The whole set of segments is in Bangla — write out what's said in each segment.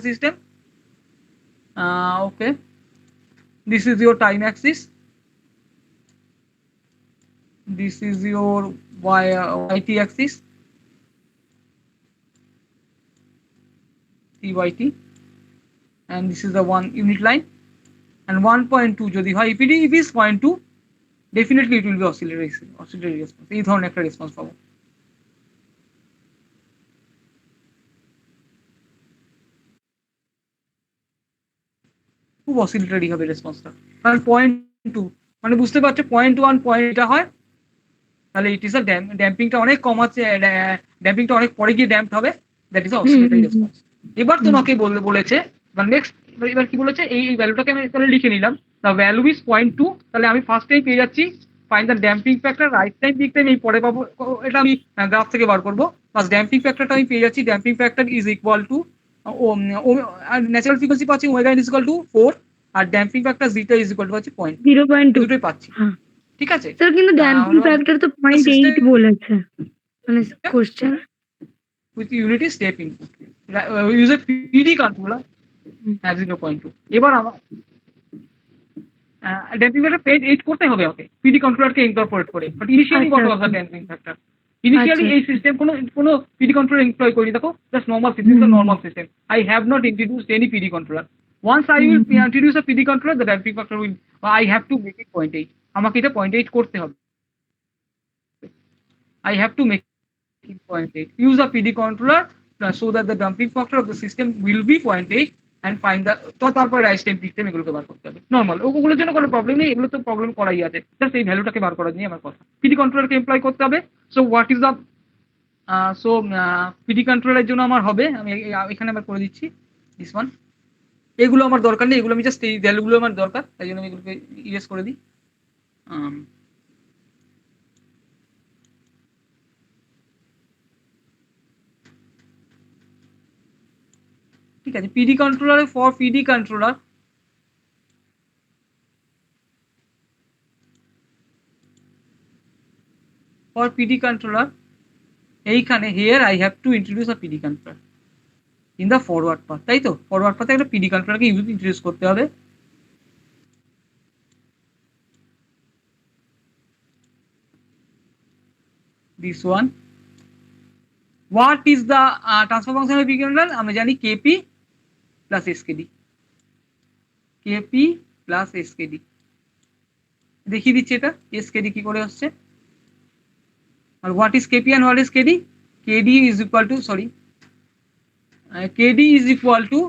system. Okay, this is your time axis, this is your yt axis, tyt, and this is the one unit line, and 1.2 যদি হয়, if it is 0.2 definitely it will be oscillatory response, এই ধরনের একটা রেসপন্স পাবো। খুব অসিলেটরি হবে রেসপন্সটা, কারণ 0.2 মানে বুঝতে পারছো 0.1 পয়েন্টটা হয়, তাহলে ইট ইজ আ ড্যাম্পিংটা অনেক কম আছে, ড্যাম্পিংটা অনেক পরে গিয়ে ড্যাম্প হবে, দ্যাট ইজ অসিলেটরি রেসপন্স। এবার তোমাকে বলেছে, নেক্সট এবার কি বলেছে, এই ভ্যালুটাকে আমি তাহলে লিখে নিলাম, দ্য ভ্যালু ইজ 0.2, তাহলে আমি ফার্স্ট টাইম পেয়ে যাচ্ছি find the damping factor, right time peak time এই পরে পাবো, এটা আমি গ্রাফ থেকে বার করবো, প্লাস ড্যাম্পিং ফ্যাক্টরটা আমি পেয়ে যাচ্ছি, damping factor is equal to natural frequency পাচ্ছি ওমেগা ইজ ইকুয়াল টু 4, আর damping factor zeta is equal to পাচ্ছি 0.2, দুটোই পাচ্ছি। ঠিক আছে স্যার, কিন্তু ড্যাম্পিং ফ্যাক্টর তো 0.8 বলেছে মানে question, with unity step input use a PD controller as 0.2। এবার আমার ড্যাম্পিং ফ্যাক্টর পেজ 8 করতে হবে ওকে PD কন্ট্রোলারকে ইনকর্পোরেট করে, but initially what was the damping factor, initially এই সিস্টেম কোনো PD কন্ট্রোলার এমপ্লয় করি, দেখো just normal system, the normal system, I have not introduced any PD controller, once I will introduce a PD controller the damping factor will, I have to make it 0.8, আমাকে এটা 0.8 করতে হবে, I have to make it 0.8, use a PD controller so that the damping factor of the system will be 0.8 and find the, তো তারপর রাইস টাইম পিক টাইম এগুলোকে বার করতে হবে নর্মাল, ওগুলোর জন্য কোনো প্রবলেম নেই, এগুলো তো প্রবলেম করাই আছে, জাস্ট এই ভ্যালুটাকে বার করা নিয়ে আমার কথা। পিডি কন্ট্রোলারকে এমপ্লয় করতে হবে, so what is the so PD কন্ট্রোলারের জন্য আমার হবে, আমি এখানে আবার করে দিচ্ছি দিস ওয়ান, এগুলো আমার দরকার নেই, এগুলো আমি জাস্ট এই ভ্যালুগুলো আমার দরকার, তাই জন্য আমি এগুলোকে ইরেজ করে দিই। ঠিক আছে, পিডি কন্ট্রোলারে ফর পিডি কন্ট্রোলার এইখানে here I have to introduce a PD controller in the forward path, তাই তো ফরওয়ার্ড পাথে একটা পিডি কন্ট্রোলারকে ইন্ট্রোডিউস করতে হবে। This one, what is the transfer function of PD controller, আমরা জানি KP plus SKD, KP plus SKD, দেখিয়ে দিচ্ছি এটা এসকেডি কি করে আসছে। আর what is KP and what is KD, KD is equal to KD is equal to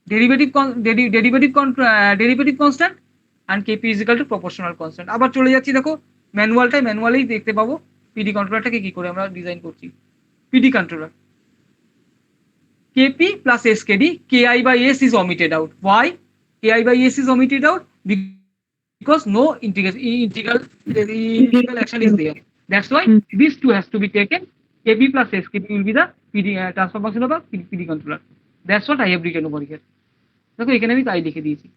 derivative constant and KP is equal to proportional constant। আবার চলে যাচ্ছি, দেখো ম্যানুয়ালেই দেখতে পাবো পিডি কন্ট্রোলারটাকে কি করে আমরা ডিজাইন করছি। PD controller KP plus SKD, KI by S is omitted out. Why? KI by S is omitted out because no integral action is there. That's why these two has to be taken. KB plus SKD will be the PD transfer function of a PD controller. That's what I have written over here. দেখো এখানে আমি তাই লিখে দিয়েছি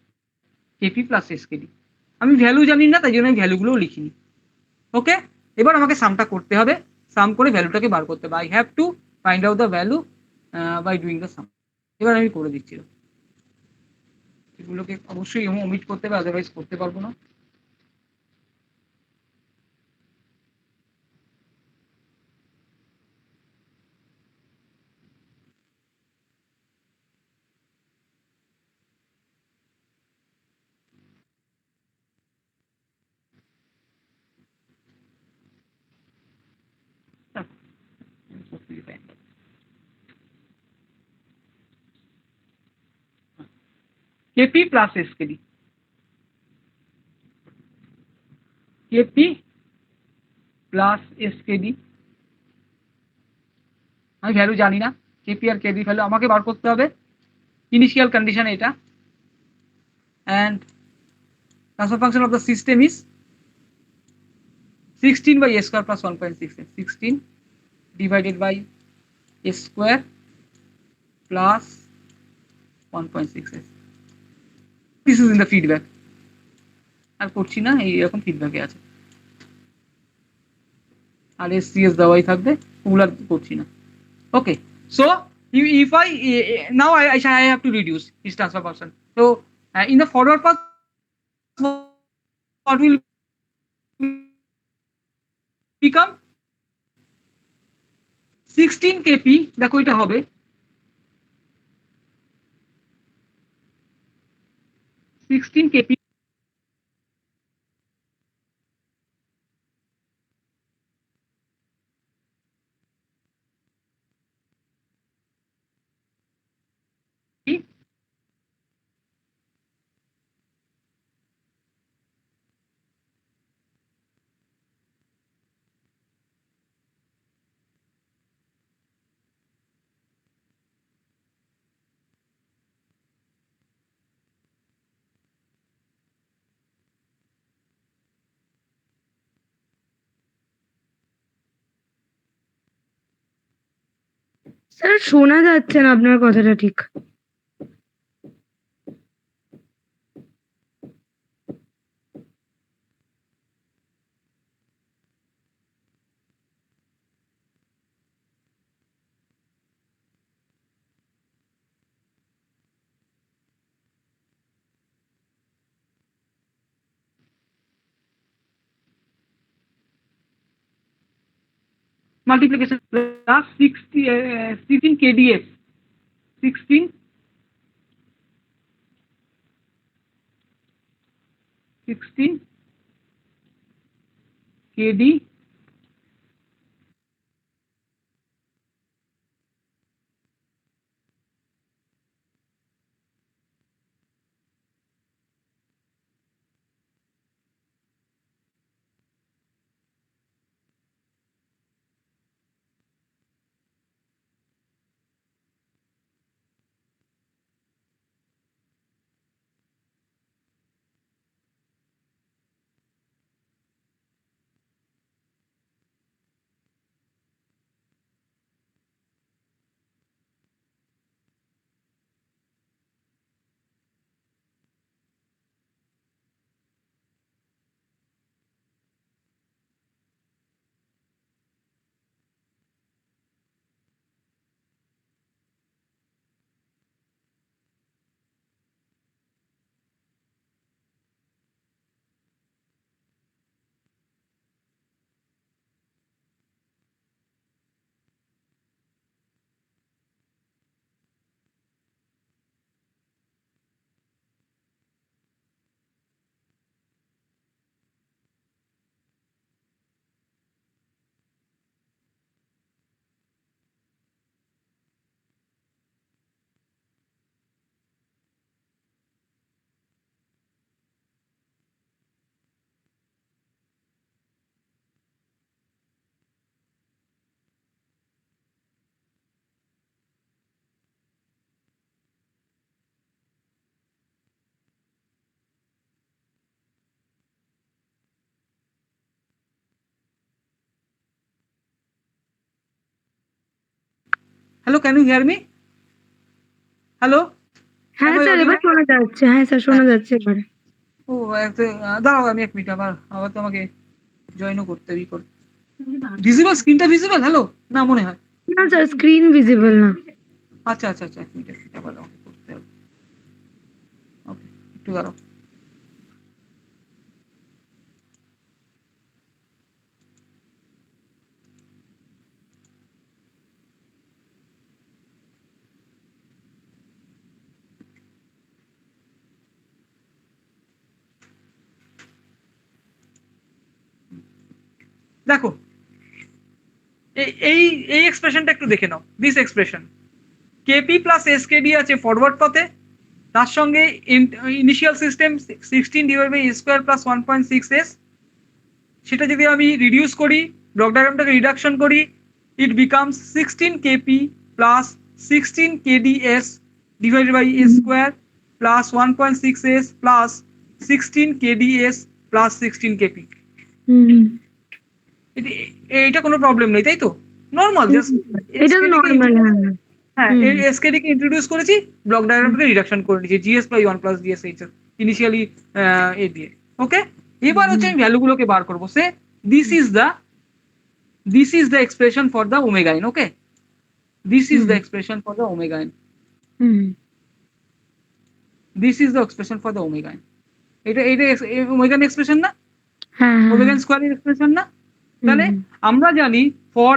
KP plus SKD, আমি ভ্যালু জানি না তাই জন্য আমি ভ্যালুগুলোও লিখিনি। ওকে, এবার আমাকে সামটা করতে হবে, সাম করে ভ্যালুটাকে বার করতে হবে, I have to find out the value by doing the sum. এবার আমি করে দিচ্ছি, এগুলোকে অবশ্যই ওমিট করতে হবে, আদারওয়াইজ করতে পারবো না। KP plus SKD, KP plus SKD, আমি ভ্যালু জানি না, KP আর KD ভ্যালু আমাকে বার করতে হবে, ইনিশিয়াল কন্ডিশন এটা, and transfer function of the system is 16 by S square plus 1.6, 16 divided by S square plus 1.6. This is in the feedback, আর করছি না, এইরকম ফিডব্যাকে আছে, আর SCS দেওয়াই থাকবে, ওগুলো আর করছি না। ওকে, so if I now I have to reduce his transfer function. So in the forward path, what will become 16 kp, দেখো এটা হবে 16 kp স্যার শোনা যাচ্ছে না আপনার কথাটা ঠিক। multiplication plus 16 kdf 16 kd hello, can you hear me? hello হ্যাঁ Am I স্যার, এবার audible? শোনা যাচ্ছে। হ্যাঁ স্যার, শোনা যাচ্ছে এবারে। ও দাঁড়াও, আমি 1 মিনিট আবার আবার তোমাকে জয়েনও করতে ভিজিবল স্ক্রিনটা ভিজিবল, হ্যালো না মনে হয়। না স্যার, স্ক্রিন ভিজিবল না। আচ্ছা আচ্ছা আচ্ছা, 1 মিনিট আবার আমাকে করতে হবে। ওকে, একটু দাঁড়াও। দেখো এই এই এক্সপ্রেশনটা একটু দেখে নাও। This expression KP plus SKD আছে ফরওয়ার্ড পথে, তার সঙ্গে initial system 16 divide by square plus 1.6s, সেটা যদি আমি রিডিউস করি, ব্লক ডায়াগ্রামটাকে রিডাকশন করি, it becomes 16 KP plus 16 KDs divided by A square plus 1.6s plus 16 KDs plus 16 KP. এটা কোনো প্রবলেম নেই, তাই তো? নর্মাল, জাস্ট এটা তো নরমাল। হ্যাঁ, এসকেডি কে ইন্ট্রোডিউস করেছি, ব্লক ডায়াগ্রামটাকে রিডাকশন করে নিয়েছি GS by 1 plus DS H initially এ দিয়ে। ওকে, এবার হচ্ছে আমি ভ্যালুগুলোকে বার করবো। সে this is the expression for the omega n. Okay, This is the Hmm. expression for the omega n. Hmm This is the expression for the omega n. এটা এটা ওমেগা n এক্সপ্রেশন না, হ্যাঁ হ্যাঁ ওমেগা হ্যাঁ n স্কয়ার এক্সপ্রেশন না। হুম তাহলে হুম আমরা জানি for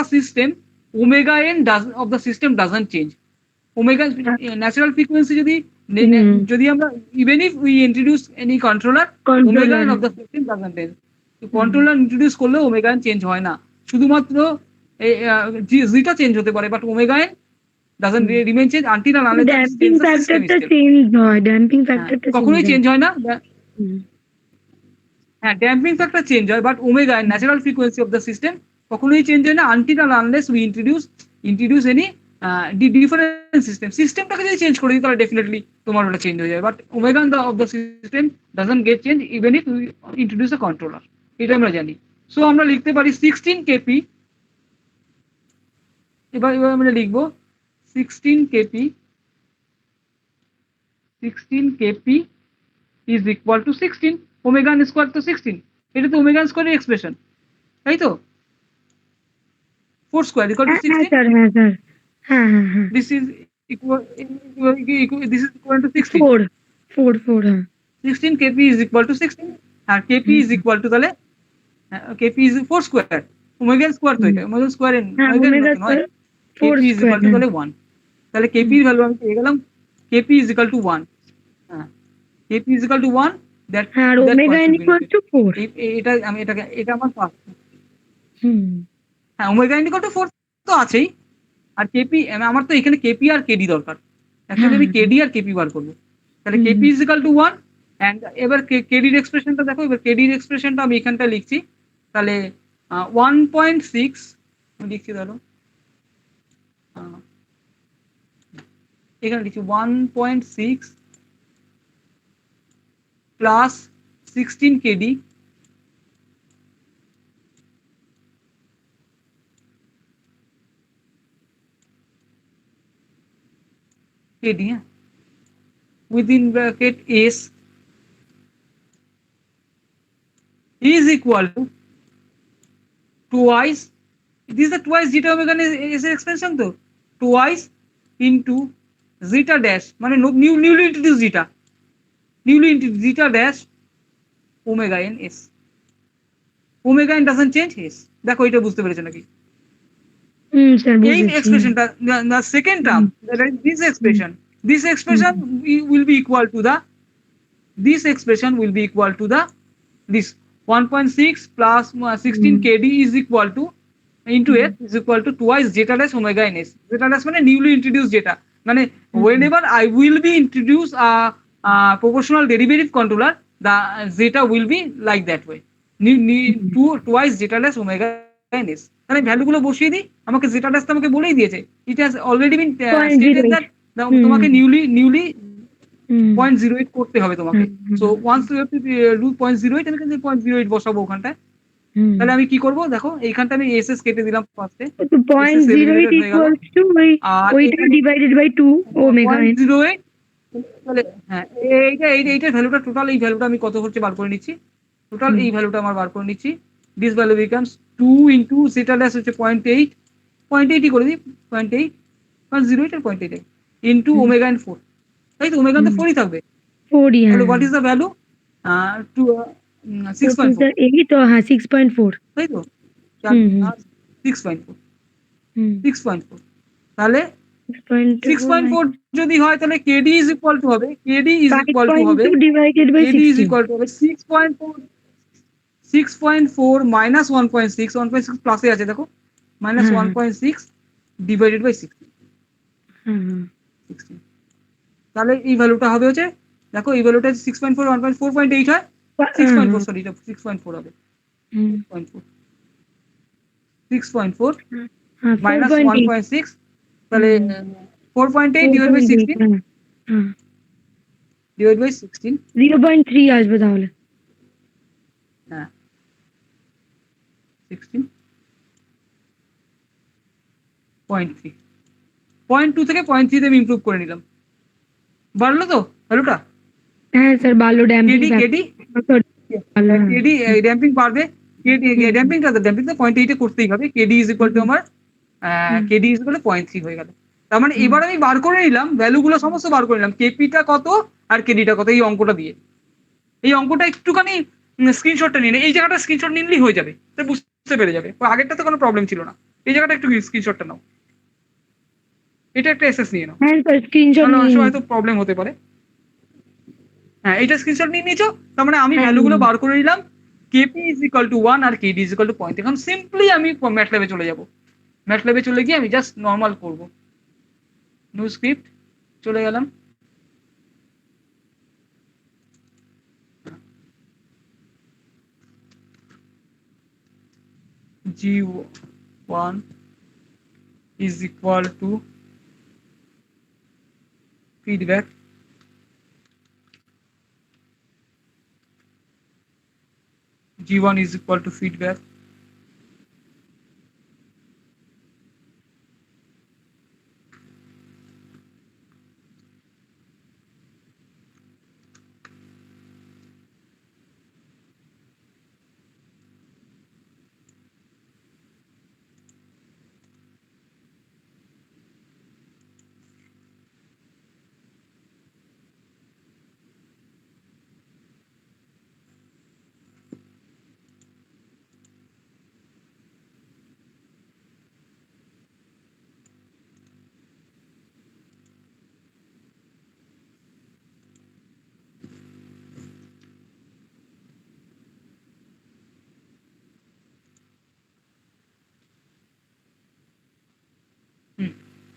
a system omega n does of the system doesn't change. Omega natural frequency হুম যদি আমরা even if we introduce any controller, omega controller n of the system doesn't change. Hmm controller introduce করলে ওমেগা n চেঞ্জ হয় না, শুধুমাত্র জিটা চেঞ্জ হতে পারে, but omega n doesn't hmm remain change until and unless the damping system is ফ্যাক্টরটা stable. Change হয় ড্যাম্পিং হ্যাঁ, ফ্যাক্টরটা চেঞ্জ কখনোই হয় চেঞ্জ হয় না। হুম হ্যাঁ, ড্যাম্পিং ফ্যাক্টর চেঞ্জ হয়, but omega natural frequency of the system কখনোই চেঞ্জ হয় না until and unless we introduce any different সিস্টেমটাকে যদি চেঞ্জ করে দিই তাহলে ডেফিনেটলি তোমার ওটা চেঞ্জ হয়ে যাবে, but omega of the system doesn't gate change even if we introduce a controller. এটা আমরা জানি। সো আমরা লিখতে পারি 16 কেপি। এবার আমরা লিখবো 16 KP 16 KP is equal two 16 omega square তো 16, এটা তো ওমেগা স্কোয়ারের এক্সপ্রেশন, তাই তো? 4 square equal to হ্যাঁ হ্যাঁ 16. স্যার হ্যাঁ স্যার হ্যাঁ হ্যাঁ হ্যাঁ This is this is equal to 16. Four four four হ্যাঁ 16 kp is equal to 16 আর kp hmm is equal to তাহলে kp is 4 square omega square তো, হুম এটা ওমেগা স্কোয়ার হ্যাঁ ওমেগা ওমেগা নয়, square four kp is square equal to হ্যাঁ তাহলে 1, তাহলে kp হুম এর ভ্যালু আমি পেয়ে গেলাম, kp is equal to 1, হ্যাঁ kp is equal to 1, that হ্যাঁ আর that omega point N should be equal noted. Two four এটা আমি এটা আমার পাস। হুম হ্যাঁ, ওমেগা ইকুয়াল টু 4 তো আছেই, আর কেপি আমার তো এখানে কেপি আর কেডি দরকার, হ্যাঁ অ্যাকচুয়ালি আমি হ্যাঁ কেডি আর কেপি বার করবো। তাহলে hmm KP is equal to 1 and এবার কেডির এক্সপ্রেশনটা দেখো, এবার কেডির এক্সপ্রেশনটা আমি এখানটা লিখছি, তাহলে 1.6 আমি লিখছি, ধরো এখানে লিখছি 1.6 প্লাস 16 কেডি কেডি, হ্যাঁ, within bracket s is equal to twice, this is the twice zeta omega s এর expansion তো, twice into zeta dash মানে newly introduced zeta dash omega n s. omega n doesn't change s, দেখো এটা বুঝতে পেরেছো নাকি? হুম স্যার এই বুঝেছি এক্সপ্রেশনটা the second term, that is this expression will be equal to the this expression will be equal to the this 1.6 plus 16 kd is equal to into s is equal to twice zeta dash omega n s. Zeta dash মানে newly introduced zeta, মানে whenever I will be introduce a proportional derivative controller, the zeta will be like that way, twice zeta dash omega n s. তাহলে ভ্যালুগুলো বসিয়ে দিই, আমাকে zeta dash তো আমাকে বলেই দিয়েছে, it has already been stated that তোমাকে নিউলি 0.08 করতে হবে তোমাকে। So once you have to do 0.08, আমি কিন্তু 0.08 বসাবো ওখানটায়। তাহলে আমি কি করব, দেখো এইখানটা আমি এসএস কেটে দিলাম ফার্স্টে, তো point SS zero eight eliminated হয়ে গেল, ইকুয়ালস টু আর ওইটা divided by two omega N 0.08, তাহলে হ্যাঁ এইটার ভ্যালুটা টোটাল, এই ভ্যালুটা আমি কত হচ্ছে বার করে নিচ্ছি, টোটাল এই ভ্যালুটা আমার বার করে নিচ্ছি, দিস ভ্যালু বিকামস 2 ইনটু সেটা লেস হচ্ছে 0.8 করে দিই, 0.8 0.08 আর 0.8 ইনটু ওমেগা এন 4, তাই তো? ওমেগা তো 4ই থাকবে, ফোরই তাহলে হ্যাঁ হোয়াট ইজ দ্য ভ্যালু, 6.4, এই তো হ্যাঁ 6.4 তাই তো? 6.4 6.4, তাহলে 6.4 যদি হয় তাহলে kd is equal to হবে, kd is equal to হবে, divided by kd is equal to হবে 6.4 minus 1.6, 1.6 প্লাসে আছে দেখো, minus 1.6 divided by 16, তাহলে এই ভ্যালুটা হবে হচ্ছে, দেখো এই ভ্যালুটা 6.4 1.4.8 হয়, 6.4 সরি, এটা 6.4 হবে, 6.4 minus 1.6, তাহলে 4.8 divided by 16 divided by 16, 0.3 আসবে তাহলে, হ্যাঁ 16.3, 0.2 থেকে 0.3 তে আমি ইমপ্রুভ করে নিলাম, বাড়লো তো ভ্যালুটা? হ্যাঁ স্যার ভালো ড্যাম্পিং কেডি ড্যাম্পিং পারবে, ড্যাম্পিং তো 0.8 করতেই হবে, কেডি ইজ ইকুয়াল টু আমার কেডি ইজ ইকুয়াল টু 0.3 হয়ে গেল। তার মানে এবার আমি বার করে নিলাম, ভ্যালুগুলো সমস্ত বার করে নিলাম, কেপিটা কত আর কেডিটা কত, এই অঙ্কটা দিয়ে। এই অঙ্কটা একটুখানি স্ক্রিনশটটা নিন, এই জায়গাটা স্ক্রিনশট নিলেই হয়ে যাবে, বুঝতে পেরে যাবে। আগেরটাতে কোনো প্রবলেম ছিল না, এই জায়গাটা একটু স্ক্রিনশটটা নাও, এটা একটা এসএস নিয়ে নাও, হ্যাঁ স্যার স্ক্রিনশট তাহলে অনেক নিয়ে সময় হয়তো প্রবলেম হতে পারে। হ্যাঁ, এটা স্ক্রিনশট নিয়ে নিয়েছো, তার মানে আমি হ্যাঁ, ভ্যালুগুলো বার করে নিলাম, কেপি ইজ ইকুয়াল টু 1 আর কেডি ইজ ইকুয়াল টু 0.3। এখন সিম্পলি আমি ম্যাটল্যাবে চলে যাব, ম্যাটল্যাবে চলে গিয়ে আমি জাস্ট নর্মাল করব, নিউ স্ক্রিপ্ট চলে গেলাম। G1 is equal to feedback G1 is equal to feedback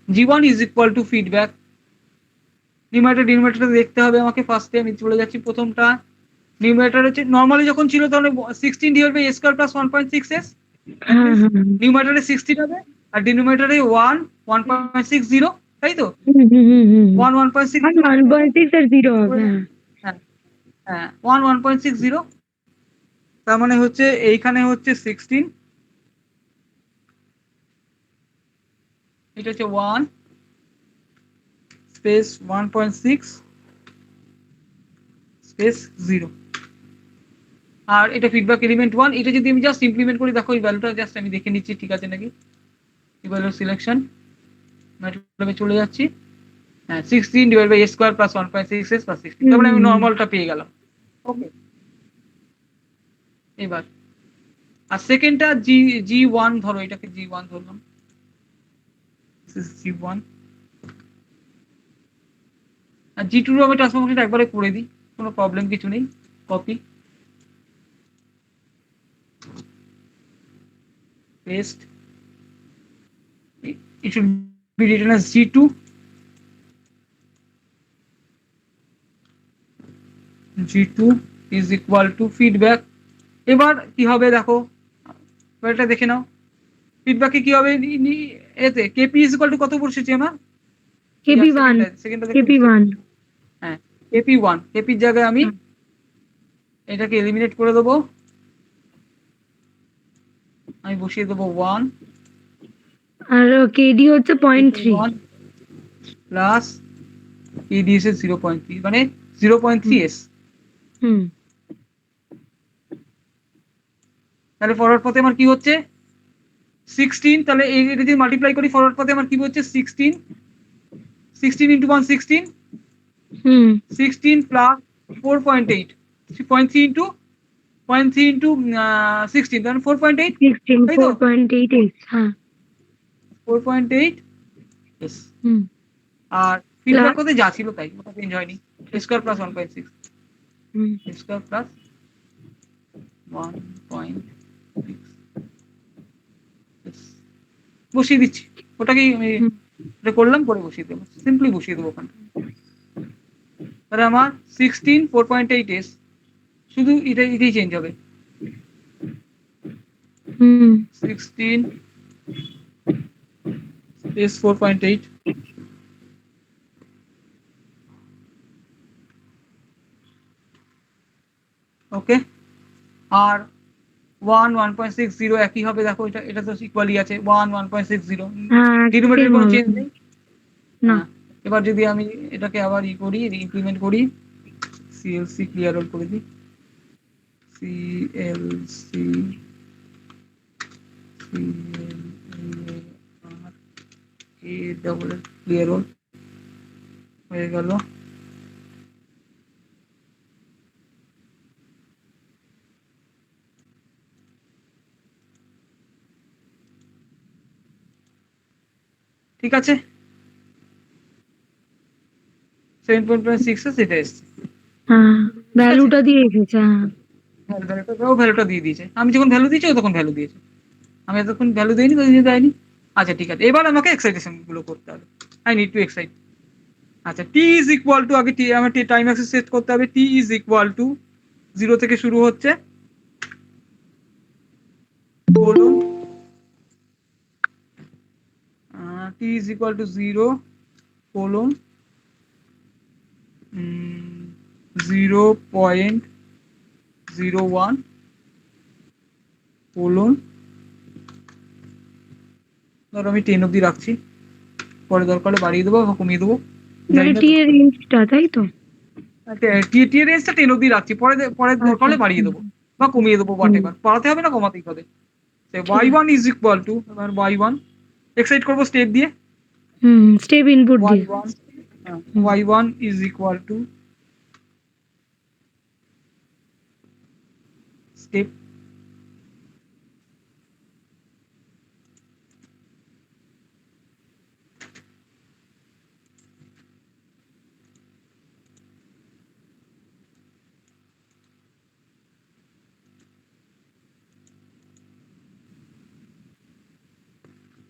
G1 is equal to feedback। Numerator denominator দেখতে হবে আমাকে, ফার্স্টে আমি চলে যাচ্ছি প্রথমটা। নিউমারেটর হচ্ছে নরমালি যখন ছিল তাহলে 16 divide by a square plus 1.6s, নিউমারেটরে 16 হবে আর ডিনোমিনেটরে 1 1.60, তাই তো? 1 1.60 1.6 আর 0 হবে। হ্যাঁ হ্যাঁ 1 1.60, তার মানে হচ্ছে এইখানে হচ্ছে 16, এটা হচ্ছে 1 স্পেস 1.6 স্পেস 0, আর এটা ফিডব্যাক এলিমেন্ট 1। এটা যদি আমি জাস্ট ইমপ্লিমেন্ট করি, দেখো এই ভ্যালুটা জাস্ট আমি দেখে নিচ্ছি ঠিক আছে নাকি। ইভালুয়েট সিলেকশন, ম্যাটল্যাবে চলে যাচ্ছি, হ্যাঁ 16 divide by a square plus 1.6s plus 16, তার মানে আমি নরমালটা পেয়ে গেলাম। ওকে, এবার আর সেকেন্ডটা G1 ধরো, এটাকে G1 ধরলাম, G1 আর G2 এর আমি ট্রান্সফরমেশনটা একবারে করে দিই, কোনো প্রবলেম কিছু নেই। Copy paste, it should be written as G2 is equal to feedback। এবার কি হবে দেখো, এটা দেখে নাও, ফিডব্যাকে কি হবে, এতে কেপি ইজ ইকুয়াল টু কত বসেছে আমার, KP1 সেকেন্ডটা KP1 হ্যাঁ কেপি1, কেপির জায়গায় আমি এটাকে এলিমিনেট করে দেবো, আমি বসিয়ে দেবো 1 আর কেডি হচ্ছে 0.3 প্লাস কেডি এসে 0.3, মানে 0.3s। তাহলে ফরওয়ার্ড পথে আমার কি হচ্ছে 16, তাহলে এটা যদি মাল্টিপ্লাই করি ফরওয়ার্ড পথে আমার কি হচ্ছে 16 ইনটু 1 16, 16 প্লাস 4.8, 0.3 ইনটু 16, তাহলে 4.8, 16 তাই তো 4.8 হ্যাঁ 4.8 yes। আর ফিডব্যাক করতে যা ছিল তাই, ওটা চেঞ্জ হয়নি, স্কয়ার প্লাস 1.6 স্কয়ার প্লাস 1.6 বসিয়ে দিচ্ছি, ওটাকেই আমি এটা করলাম, করে বসিয়ে দেবো, সিম্পলি বসিয়ে দেবো ওখানে। তাহলে আমার 16 4.8s, শুধু এটাই চেঞ্জ হবে, 16 is 4.8, ওকে। আর 1 1.60 একই হবে, দেখো এটা তো ইকুয়ালি আছে, 1 1.60, ডিনোমিনেটর কোনো চেঞ্জ নেই না। এবার যদি আমি এটাকে আবার করি, ইমপ্লিমেন্ট করি, সিএলসি ক্লিয়ার অল করে দিই, সিএলসি এ ডবল ক্লিয়ার হোল হয়ে গেল। ঠিক আছে, 7.6 সেটা এসছে। হ্যাঁ, ঠিক আছে, ভ্যালুটা দিয়ে রেখেছে। হ্যাঁ, ভ্যালুটা দিয়ে দিয়েছে। আমি যখন ভ্যালু দিয়েছি ও তখন ভ্যালু দিয়েছে। আমি এতক্ষণ ভ্যালু দিইনি, তো দেয়নি। আচ্ছা ঠিক আছে, এবার আমাকে এক্সাইটেশন গুলো করতে হবে। I need to excite. আচ্ছা, টি ইজ ইকুয়াল টু, আগে টি আমার টাইম অ্যাক্সেস সেট করতে হবে। টি ইজ ইকুয়াল টু 0 থেকে শুরু হচ্ছে, বলুন। T is equal to 0 colon 0.01 colon, ধরো আমি 10 অব্দি রাখছি, পরে দরকার হলে বাড়িয়ে দেবো বা কমিয়ে দেবো, জানি মানে না টি তো। এর রেঞ্জটা, তাই তো? টি টি এর রেঞ্জটা 10 অব্দি রাখছি, পরে পরে দরকার আচ্ছা, হলে বাড়িয়ে দেবো বা কমিয়ে দেবো, হোয়াট এভার। বাড়াতে হবে না কমাতেই হবে। ঠিক ওয়াই আছে। ওয়ান ইজ ইকুয়াল টু, এবার ওয়াই ওয়ান এক্সাইট করবো স্টেপ দিয়ে। স্টেপ ইনপুট ওয়াই দিয়ে। One hmm. Y one is equal to step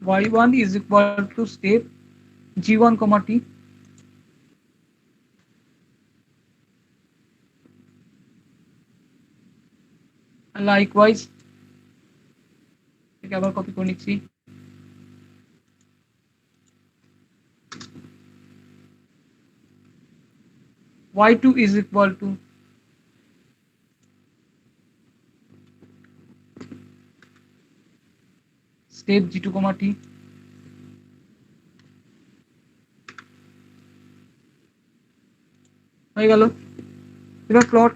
y1 is equal to step g1 comma t, likewise এটাকে আবার কপি করে নিচ্ছি। y2 is equal to step g2 comma t, হয়ে গেল। এবার plot,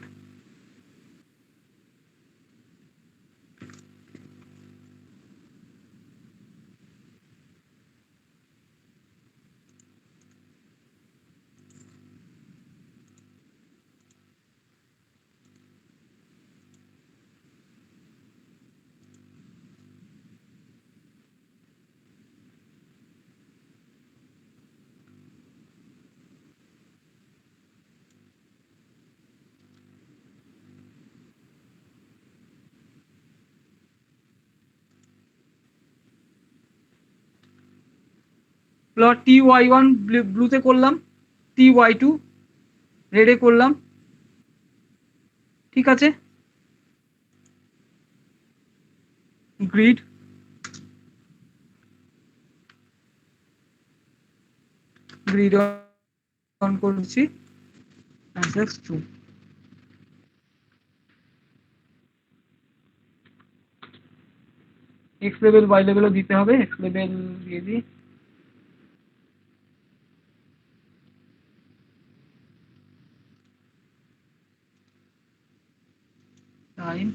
plot T Y one ব্লুতে করলাম, টি ওয়াই টু রেডে করলাম। ঠিক আছে, গ্রিড গ্রিড অন করছি, অ্যাক্সেস টু। এক্স লেভেল ওয়াই লেভেলও দিতে হবে, এক্স লেভেল দিয়ে দিই, টাইম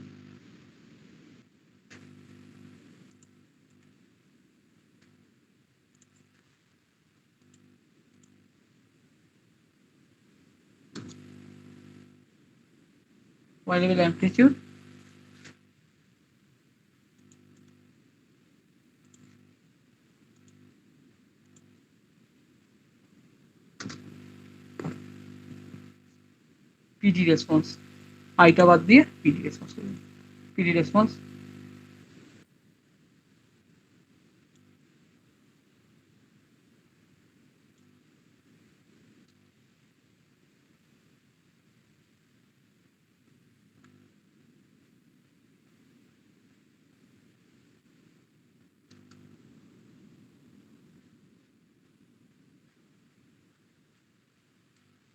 ওয়াই লেভেল অ্যামপ্লিটিউড, পিটি রেসপন্স, আইটা বাদ দিয়ে পিটি রেসপন্স করুন। পিটি রেসপন্স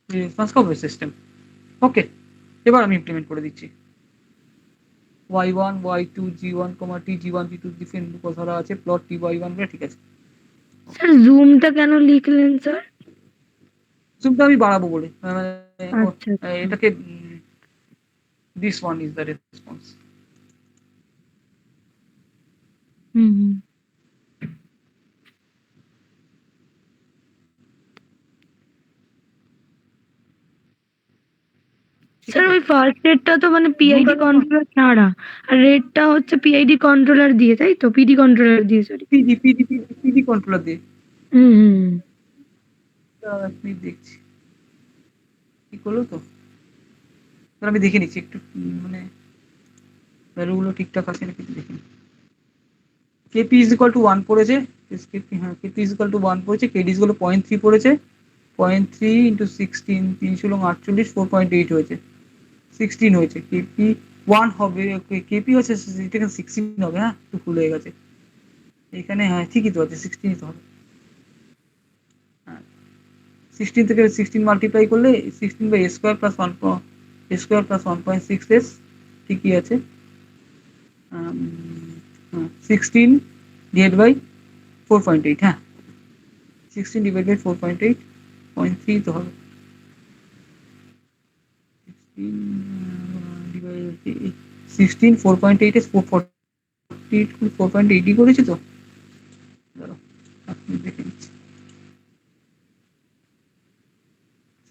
রেসপন্স কবে সিস্টেম। ওকে, এবার আমি ইমপ্লিমেন্ট করে দিচ্ছি। y1 y2 g1 t g1 g2 different কথা আছে, প্লট t y1 বলে। ঠিক আছে, স্যার জুমটা কেন লিখলেন স্যার? জুমটা আমি বাড়াবো বলে, আচ্ছা, আচ্ছা। এটাকে this one is the response. Hmm, hmm. ঠিক স্যার আছে? ওই ফার্স্ট রেটটা তো মানে পিআইডি ব্লু কন্ট্রোলার ছাড়া, আর রেটটা হচ্ছে পিআইডি কন্ট্রোলার দিয়ে, তাই তো? পিডি কন্ট্রোলার দিয়ে, সরি। পিডি কন্ট্রোলার দিয়ে। হুম হুম। আপনি দেখছি কি করলো তো, তাহলে আমি দেখে নিচ্ছি একটু, মানে ভ্যালুগুলো ঠিকঠাক আছে নাকি একটু দেখে নিই। কেপি ইজ ইকুয়াল টু 1 পড়েছে, কেপি, হ্যাঁ কেপি ইজ ইকুয়াল টু 1 পড়েছে, কেডি ইজ ইকুয়াল টু 0.3 পড়েছে, 0.3 ইন্টু 16, 3 × 48, 4.8 হয়েছে, 16 হয়েছে। কেপি 1 হবে, কেপি হচ্ছে এখানে 16 হবে, হ্যাঁ একটু ভুল হয়ে গেছে এখানে, হ্যাঁ ঠিকই তো আছে, 16 তো হবে। হ্যাঁ 16 থেকে 16 মাল্টিপ্লাই করলে 16 by square plus 1 square plus 1.6s, ঠিকই আছে। 16 ডিভাইড বাই 4.8, হ্যাঁ 16 ডিভাইড বাই 4.8, 0.3 তো হবে। 16 4.8 এ 448 4.80 করেছে তো, দাঁড়াও আপনি দেখে নিচ্ছি।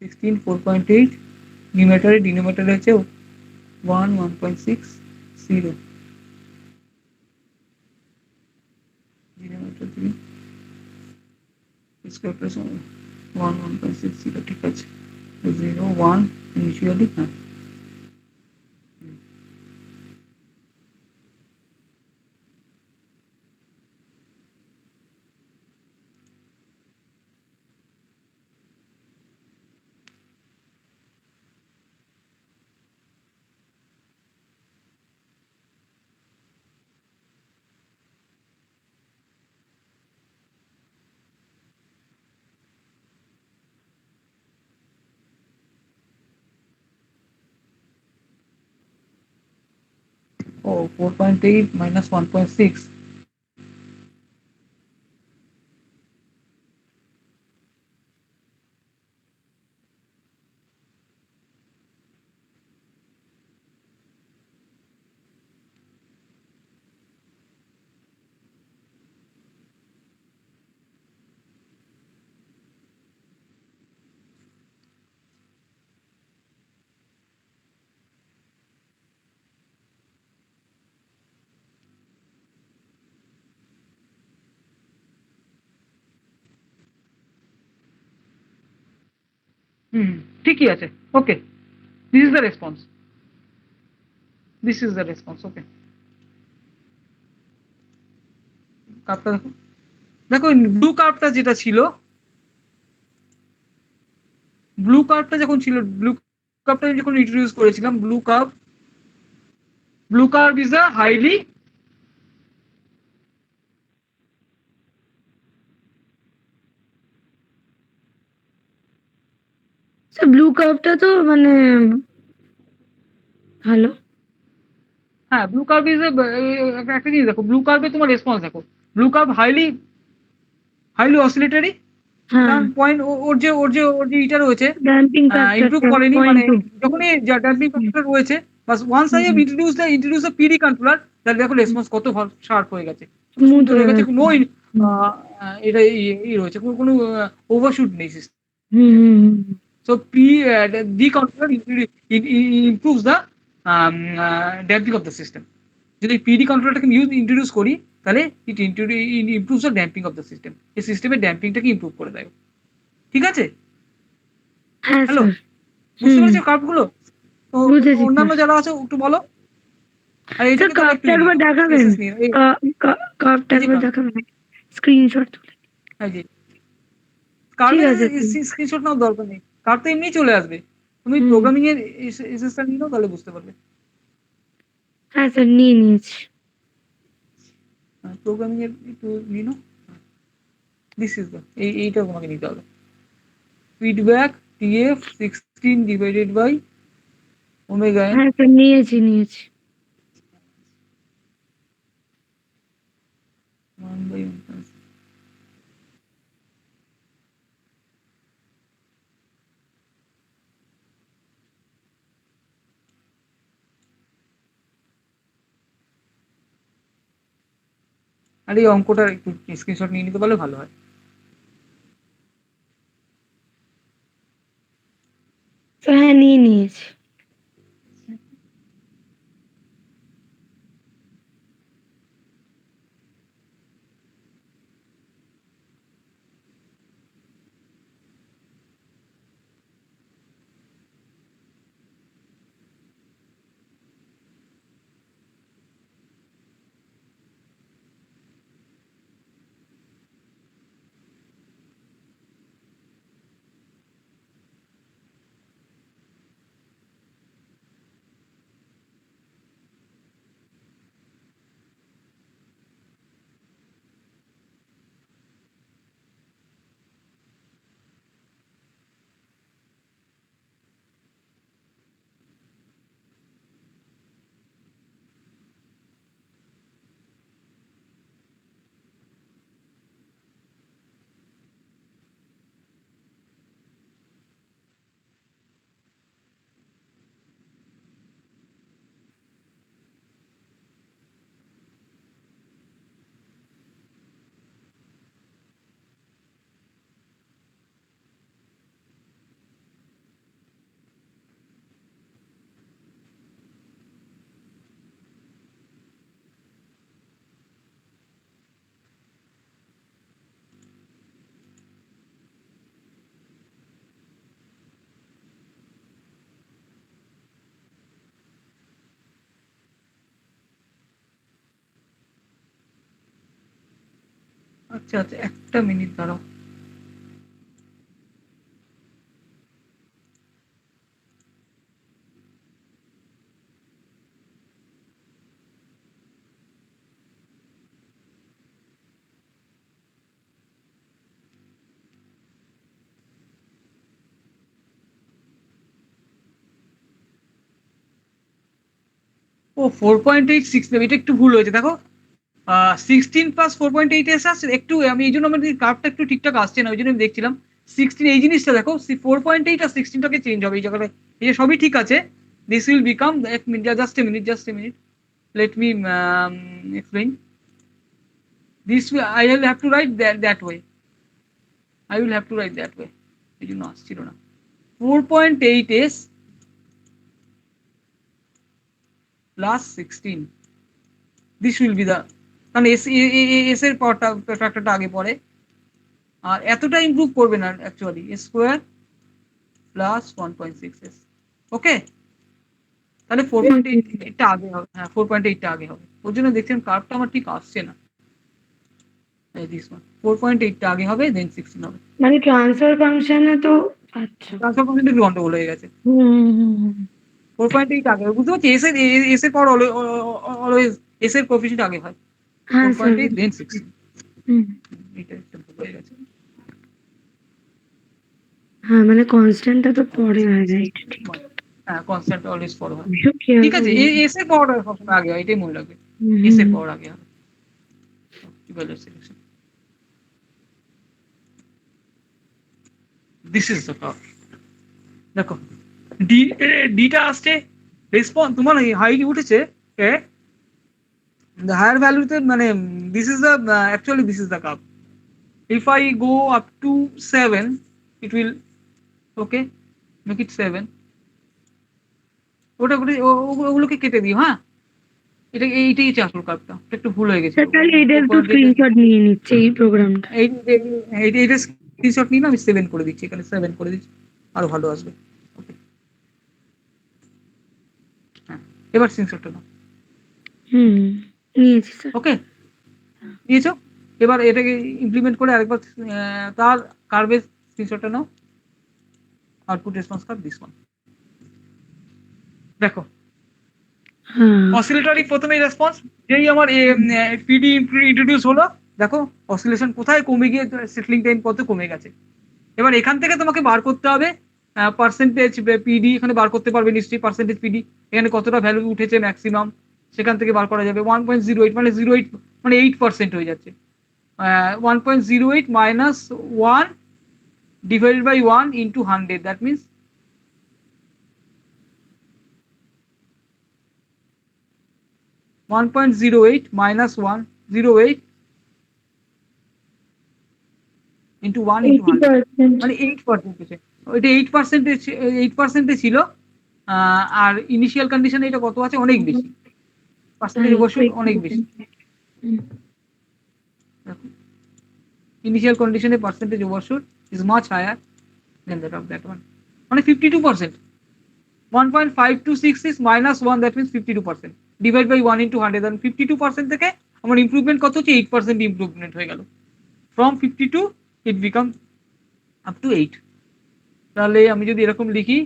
16 4.8, নিউমারেটরে ডিনোমিনেটরে হচ্ছে 1 1.6 0, ডিনোমিনেটর 3 স্কয়ার প্লাস 1 1.6 0, ঠিক আছে। 0 1 ইনিশিয়ালি, হ্যাঁ ও 4.8 minus 1.6, ঠিকই আছে, okay. This is the response, this is the response, okay. কার্ভটা দেখো, দেখো ব্লু কার্ভটা যেটা ছিল, ব্লু কার্ভটা যখন ছিল, ব্লু কার্ভটা যখন ইন্ট্রোডিউস করেছিলাম, blue curve is a highly, sir blue কার্ভটা তো মানে, হ্যালো? হ্যাঁ ব্লু কার্ভ ইজ একটা জিনিস দেখো, ব্লু কার্ভে তোমার রেসপন্স দেখো, blue curve highly highly oscillatory, হ্যাঁ, কারণ পয়েন্ট ওর যে এটা রয়েছে, ড্যাম্পিং ইমপ্রুভ ফ্যাক্টরটা করেনি, মানে 0.2। যখনই ডাম্পিং ফ্যাক্টর রয়েছে, বাস once I have introduce the PD controller, তাহলে দেখো রেসপন্স কত শার্প হয়ে গেছে, খুব স্মুথ সুন্দর হয়ে হয়ে গেছে, গেছে। নো হুম এটা রয়েছে, কোনো ওভারশুট নেই। হুম হুম হুম। So the controller improves the damping of the system. যদি পিডি কন্ট্রোলারটাকে ইন্ট্রোডিউস করি, তাহলে it improves the damping of the system, এই সিস্টেমের ড্যাম্পিংটাকে ইমপ্রুভ করে দেয়, ঠিক আছে? হ্যাঁ হ্যালো, স্যার। বুঝতে হুম, পেরেছো কার্ভগুলো? তো বুঝেছি অন্যান্য স্যার। যারা আছে একটু বলো, আর স্যার এটাকে তাহলে একটু কার্ভটা নিয়ে একবার নাও, দেখাবেন? সিএসএস নিয়ে এই, কার্ভটা এই যে একবার দেখাবেন, স্ক্রিনশট তুলে। এই যে ঠিক কার্ভের আছে স্যার। স্ক্রিনশট নেওয়ার দরকার নেই, কার্ভ তো এমনিই চলে আসবে, তুমি হুম। প্রোগ্রামিং এর এসএসটা নিয়ে নাও, তাহলে বুঝতে পারবে। হ্যাঁ স্যার, নিয়ে নিয়েছি। প্রোগ্রামিং এর একটু নিয়ে নাও, দিস ইজ দ্য, এইটা তোমাকে নিতে হবে। Feedback TF 16 divided by omega N, হ্যাঁ স্যার, নিয়েছি। 1/1. আর এই অঙ্কটা একটু স্ক্রিনশট নিয়ে নিতে পারলে ভালো হয়। স্যার হ্যাঁ, নিয়েছি। আচ্ছা আচ্ছা, একটা মিনিট দাঁড়াও। ও 4.86 দেবে, এটা একটু ভুল হয়েছে দেখো। 16 প্লাস 4.8 এসে আসছে একটু, আমি এই জন্য আমার কার্ভটা একটু ঠিকঠাক আসছে না, ওই জন্য আমি দেখছিলাম 16 এই জিনিসটা দেখো 4.8 আর 16টাকে চেঞ্জ হবে এই জায়গাটা। এই যে সবই ঠিক আছে, দিস উইল বিকাম, এক minute, just a minute, let me explain this. I will have to write that way, I will have to write that way, এই জন্য আসছিল না। 4.8 S plus 16, this will be the, কারণ এস এর পাওয়ারটা ফ্যাক্টরটা আগে পড়ে, আর এতটা ইমপ্রুভ করবে না actually, S square plus 1.6s। ওকে, তাহলে 4.8টা আগে হবে, হ্যাঁ 4.8টা আগে হবে, ওর জন্য দেখছেন কার্ভটা আমার ঠিক আসছে না। দিস ওয়ান 4.8টা আগে হবে, দেন 16 হবে। মানে ট্রান্সফার ফাংশনে তো আচ্ছা। ট্রান্সফার ফাংশন একটু গন্ডগোল হয়ে গেছে। হুম 4.8 আগে হবে, বুঝতে পারছি, এস এর পাওয়ার অলওয়েজ এস এর কোএফিসিয়েন্ট আগে হয়। হ্যাঁ স্যার। 4.8 দেন 16, হুম এটা একটু ভুল হয়ে গেছে। হ্যাঁ মানে কনস্ট্যান্টটা তো পরে হয়, রাইট? ঠিক। হ্যাঁ, কনস্ট্যান্ট অলওয়েজ পড়া হয়। এসব খেয়াল ঠিক আছে, করিনি। এস এর পাওয়ার সবসময় আগে হয়, এটাই মনে রাখবে, এস এর হুম পাওয়ার আগে হয়। Evaluate selection, this is the curve. দেখো ডি, ডিটা আসছে, রেসপন্স তোমার হাইট উঠেছে, the higher value তে মানে this is the actually this is the curve. If I go up to 7, it will, okay, make it 7, ওগুলোকে কেটে দিও, হ্যাঁ, এইটাই হচ্ছে আসল কার্ভটা, একটু ভুল হয়ে গেছিল। স্যার তাহলে এটা একটু স্ক্রিনশট নিয়ে নিচ্ছে এই প্রোগ্রামটা। এইটা স্ক্রিনশট নিয়ে আমি 7 করে দিচ্ছি, এখানে 7 করে দিচ্ছি, আরো ভালো আসবে। ওকে, হ্যাঁ, এবার স্ক্রিনশটটা নাও। হুম নিয়েছি স্যার। ওকে, নিয়েছো, এবার এটাকে ইমপ্লিমেন্ট করে আরেকবার তার কার্ভের স্ক্রিনশটটা নাও, output response curve this one. দেখো হ্যাঁ অসিলেটরি প্রথমেই রেসপন্স, যেই আমার পিডি ইন্ট্রোডিউস হলো, দেখো অসিলেশন কোথায় কমে গিয়ে সেটলিং টাইম কত কমে গেছে। এবার এখান থেকে তোমাকে বার করতে হবে পার্সেন্টেজ পিডি, এখানে বার করতে পারবে নিশ্চয়ই পার্সেন্টেজ পিডি, এখানে কতটা ভ্যালু উঠেছে ম্যাক্সিমাম, সেখান থেকে বার করা যাবে। 1.08 মানে 08 মানে 8% হয়ে যাচ্ছে। 1.08 minus 1 divided by 1 into 100, that means 1.08 minus 108 into 1 into 100, 80%। মানে 8%, ওইটা 8% ছিল, আর ইনিশিয়াল কন্ডিশনে এটা কত আছে, অনেক বেশি, পার্সেন্টেজ ওভারশুট অনেক বেশি। ইনিশিয়াল কন্ডিশনে percentage overshoot is much higher than that of that one, মানে 52%। 1.526 is minus 1, that means 52%, divide by 1 into 100, and 52% থেকে আমার ইমপ্রুভমেন্ট কত হচ্ছে, 8% ইমপ্রুভমেন্ট হয়ে গেল। From 52 it become up to 8। তাহলে আমি যদি এরকম লিখি,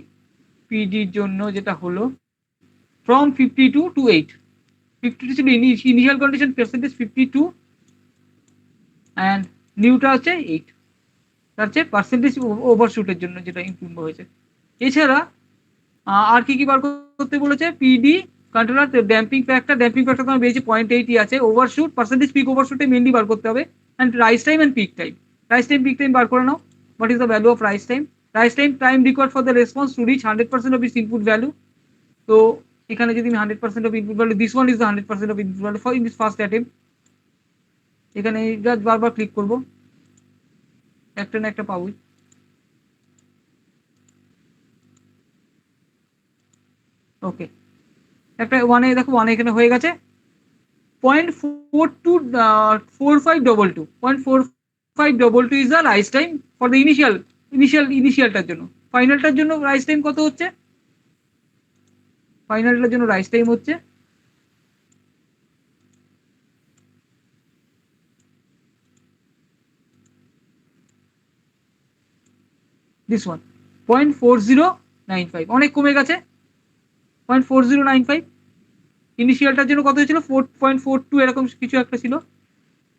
পিডির জন্য যেটা হলো ফ্রম 52 to 8, 52 ছিল ইনিশিয়াল কন্ডিশন, পার্সেন্টেজ 52 অ্যান্ড নিউটা হচ্ছে 8, তার হচ্ছে পার্সেন্টেজ ওভারশুটের জন্য যেটা ইমপ্রুভ হয়েছে। এছাড়া আর কি কি বার করতে বলেছে, পিডি কন্ট্রোলার ড্যাম্পিং ফ্যাক্টর তোমার বেরিয়েছে 0.8 আছে, ওভারশুট পার্সেন্টেজ পিক ওভারশুটে মেনলি বার করতে হবে, and rise time and peak time. Peak time বার করে নাও, what is the value of rise time, time required for the response to reach 100% of its input value. তো এখানে যদি আমি 100% of input value, this one is the 100% of input value for in this first attempt. এখানে জাস্ট বারবার ক্লিক করবো, একটা না একটা পাবোই। ওকে, একটা ওয়ানে দেখো, ওয়ানে এখানে হয়ে গেছে 0.424522, 0.4522 is the rise time for the ইনিশিয়ালটার জন্য। ফাইনালটার জন্য রাইস টাইম কত হচ্ছে, ফাইনালটার জন্য রাইস টাইম হচ্ছে দিস ওয়ান 0.4095 অনেক কমে গেছে 0.4095 ইনিশিয়ালটার জন্য কত হয়েছিল 4.42 এরকম কিছু একটা ছিল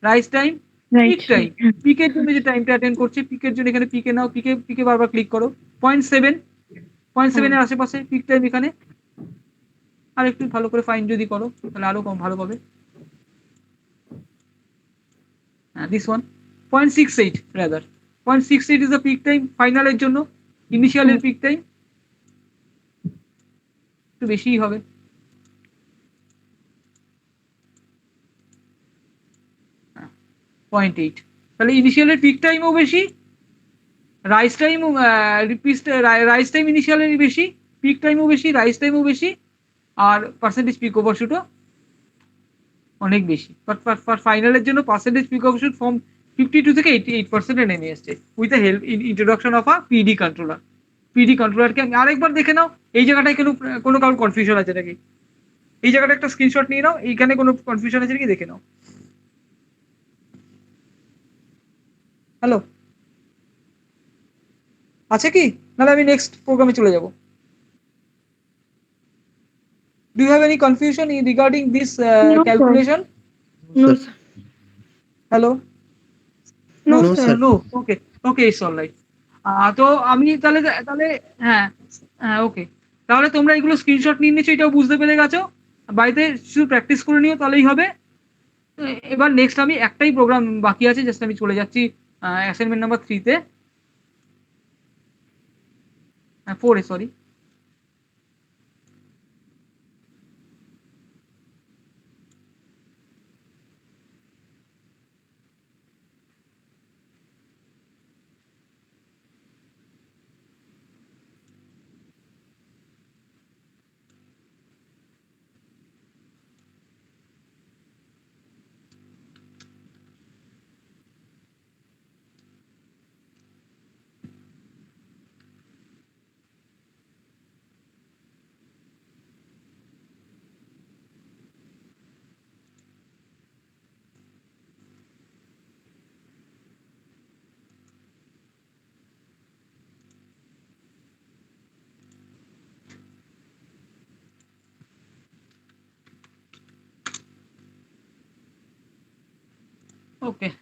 রাইস টাইম পিক টাইম পিকের জন্য যে টাইমটা অ্যাটেন্ড করছে পিকের জন্য এখানে পিকে নাও পিকে বারবার ক্লিক করো 0.7 এর আশেপাশে পিক টাইম এখানে আর একটু ভালো করে ফাইন যদি করো তাহলে আরো কম ভালো পাবে this one 0.68 rather 0.68 is the peak time ফাইনালের জন্য ইনিশিয়ালের পিক টাইম একটু বেশিই হবে পয়েন্ট এইট তাহলে ইনিশিয়ালের পিক টাইমও বেশি রাইস টাইম রাইস টাইম ইনিশিয়ালের বেশি পিক টাইমও বেশি রাইস টাইমও বেশি আর পার্সেন্টেজ পিক ওভারশুটও অনেক বেশি বাট ফাইনালের জন্য পার্সেন্টেজ পিক ওভারশুট ফ্রম 52 থেকে 88% নেমে এসছে with the help introduction of a PD controller PD কন্ট্রোলারকে আমি আরেকবার দেখে নাও এই জায়গাটায় কোনো কারোর কনফিউশন আছে নাকি এই জায়গাটা একটা স্ক্রিনশট নিয়ে নাও এইখানে কোনো কনফিউশন আছে নাকি দেখে নাও হ্যালো আছে কি নাহলে আমি নেক্সট প্রোগ্রামে চলে যাব do you have any confusion regarding this calculation No, sir. Hello No, No, sir. sir. No okay okay it's alright তো আমি তাহলে তাহলে হ্যাঁ হ্যাঁ ওকে তাহলে তোমরা এগুলো স্ক্রিনশট নিয়ে নিচ্ছ এটাও বুঝতে পেরে গেছো বাড়িতে শুধু প্র্যাকটিস করে নিও তাহলেই হবে এবার নেক্সট আমি একটাই প্রোগ্রাম বাকি আছে জাস্ট আমি চলে যাচ্ছি অ্যাসাইনমেন্ট নাম্বার 3-তে 4 sorry Okay,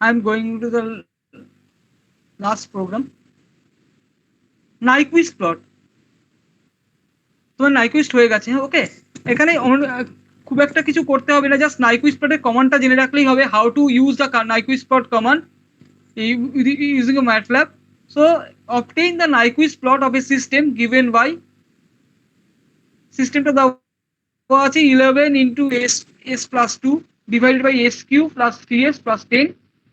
I'm going to the last program. Nyquist plot. তোমার নাইকুইস্ট হয়ে গেছে ওকে এখানে খুব একটা কিছু করতে হবে না জাস্ট নাইকুইস্ট প্লটের কমান্ডটা জেনে রাখলেই হবে how to use the নাইকুইস্ট plot command using a MATLAB. So obtain the Nyquist plot of a system given by system টা দেওয়া আছে 11 into s plus 2 divided by s cube plus 3s plus 10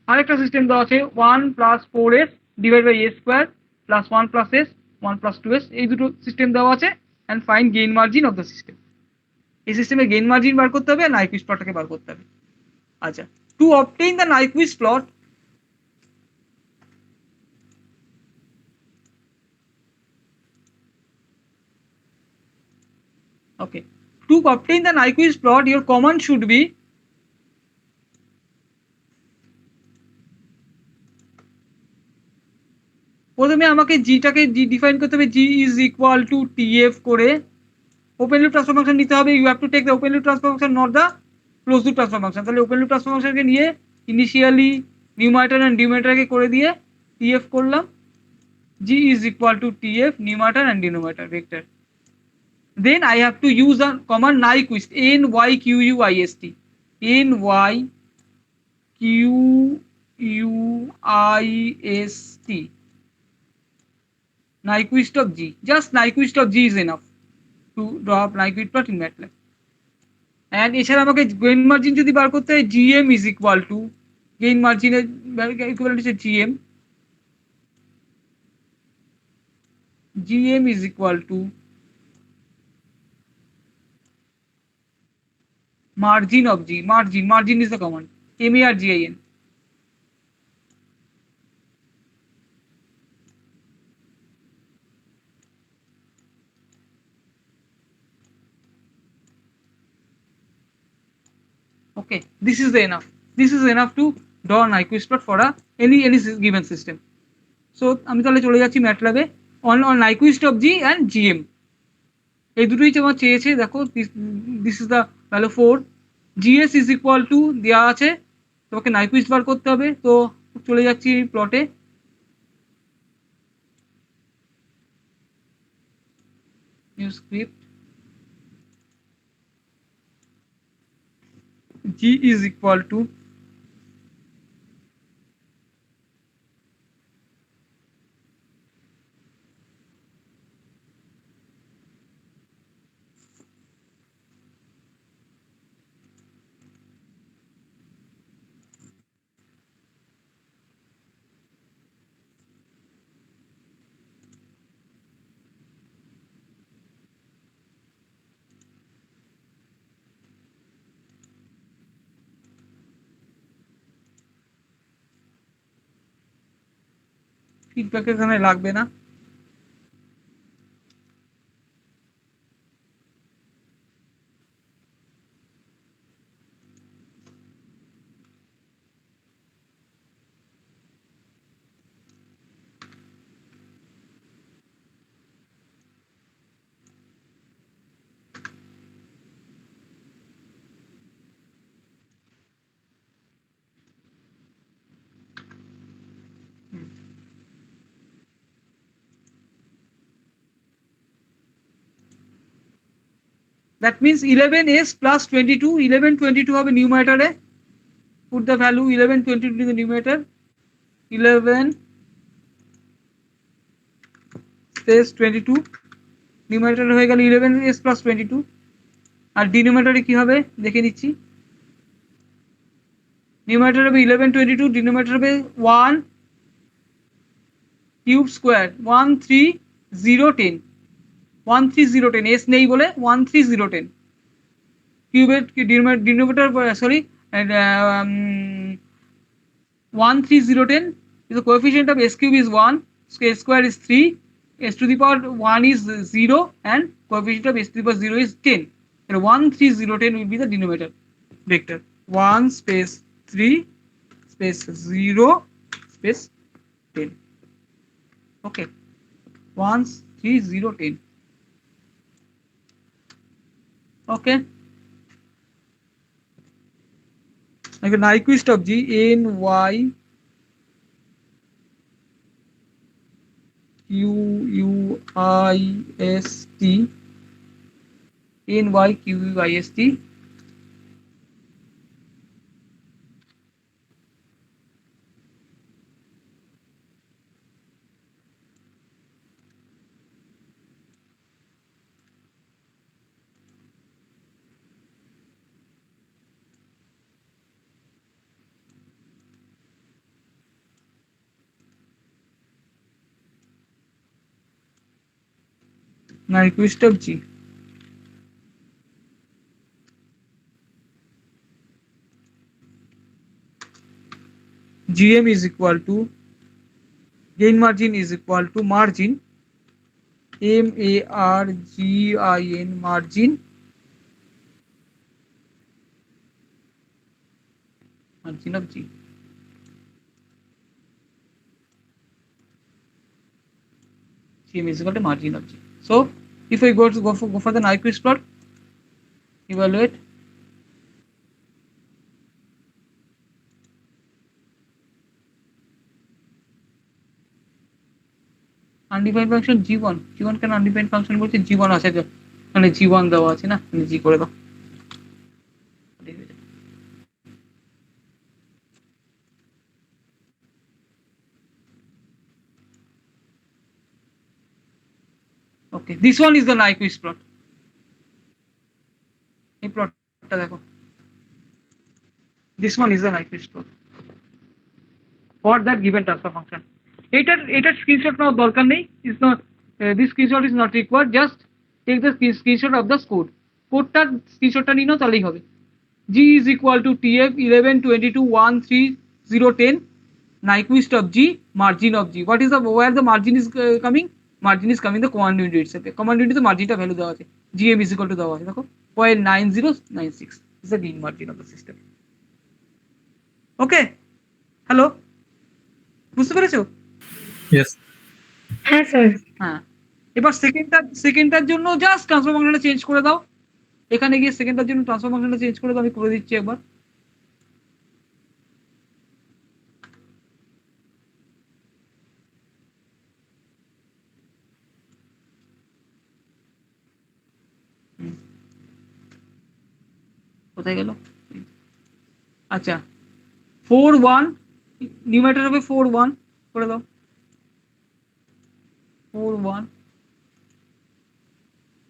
আরেকটা সিস্টেম দেওয়া আছে 1 plus 4s divided by s square plus 1 plus s 1 plus 2s এই দুটো সিস্টেম দেওয়া আছে and find gain margin of the system এই সিস্টেমে গেইন মার্জিন বার করতে হবে আর নাইকুইস্ট প্লটটাকে বার করতে হবে আচ্ছা two obtain the নাইকুইস্ট plot okay to obtain the Nyquist plot your command should be প্রথমে আমাকে জিটাকে ডিফাইন করতে হবে G is equal to TF করে ওপেন লুপ ট্রান্সফার ফাংশন নিতে হবে you have to take the open loop transfer function not the close loop transfer function তাহলে ওপেন লুপ ট্রান্সফার ফাংশনকে নিয়ে ইনিশিয়ালি নিউমারেটর এন্ড ডিনোমিনেটরকে করে দিয়ে টিএফ করলাম G is equal to TF numerator and denominator vector then I have to use a command Nyquist NYQUIST NYQUIST Nyquist of G just Nyquist of G is enough to draw up Nyquist plot in MATLAB and এছাড়া আমাকে গেইন মার্জিন যদি বার করতে হয় GM is equal to gain মার্জিনের ইকুইভ্যালেন্ট হচ্ছে GM is equal to margin of G margin is the command MARGIN okay this is enough to draw a Nyquist plot for any given system so আমি তাহলে চলে যাচ্ছি ম্যাটল্যাবে on Nyquist of G and GM, এই দুটোই তোমার চেয়েছে। দেখো this is the value 4, GS is equal to দেওয়া আছে, তোমাকে নাইকুইস্ট বার করতে হবে। তো চলে যাচ্ছি প্লটে, new script, G is equal to feedback এখানে লাগবে না। দ্যাট মিনস 11s প্লাস 22, 11 22 হবে নিউমারেটারে, put the value 11 22 in the numerator, 11 space 22 নিউমারেটরে হয়ে গেল 11s প্লাস 22। আর ডিনোমিনেটরে কি হবে দেখে নিচ্ছি, নিউমারেটর হবে 11 22, ডিনোমিনেটর হবে 1 কিউব স্কোয়ার 13010, 13010, এস নেই বলে 13010 কিউবের denominator sorry 13010 is the coefficient of s cube is 1, s square is 3, s to the power 1 is 0 and coefficient of s to the power 0 is 10. And 13010 will be the denominator vector. 1 space 3 space 0 space 10. Okay, 13010. Okay, like a Nyquist of G n y q u i s t n y q u i s t Nyquist of G. GM is equal to gain margin is equal to margin margin margin of G. GM is equal to margin of G. So if I go for the Nyquist plot, evaluate undefined function G1, G1 কেন undefined function বলছে, G1 আছে তো, মানে G1 দেওয়া আছে না, মানে G করে দাও। Okay, this one is the Nyquist plot. এই প্লটটা দেখো, this one is the Nyquist plot for that given transfer function. এটার স্ক্রিনশট নেওয়ার দরকার নেই, is not this screenshot is not required, just take the screenshot of the code, কোডটার স্ক্রিনশটটা নিয়ে নাও তাহলেই হবে। G is equal to TF 11 22 1 3 0 10 Nyquist of G, margin of G. What is the where the margin is coming? Margin is coming the command unit itself. Command unit the margin টা ভ্যালু দেওয়া আছে, GM is equal to দেওয়া আছে, দেখো 0.9096 is the mean margin of the system. Okay, hello, বুঝতে পেরেছো? Yes. হ্যাঁ স্যার। হ্যাঁ, এবার সেকেন্ডটার জন্য জাস্ট ট্রান্সফার ফাংশনটা চেঞ্জ করে দাও। এখানে গিয়ে সেকেন্ডটার জন্য ট্রান্সফার ফাংশনটা চেঞ্জ করে দাও, আমি করে দিচ্ছি একবার। কোথায় গেল? আচ্ছা, 4 1 নিউমারেটর হবে 4 1 করে দাও। 4 1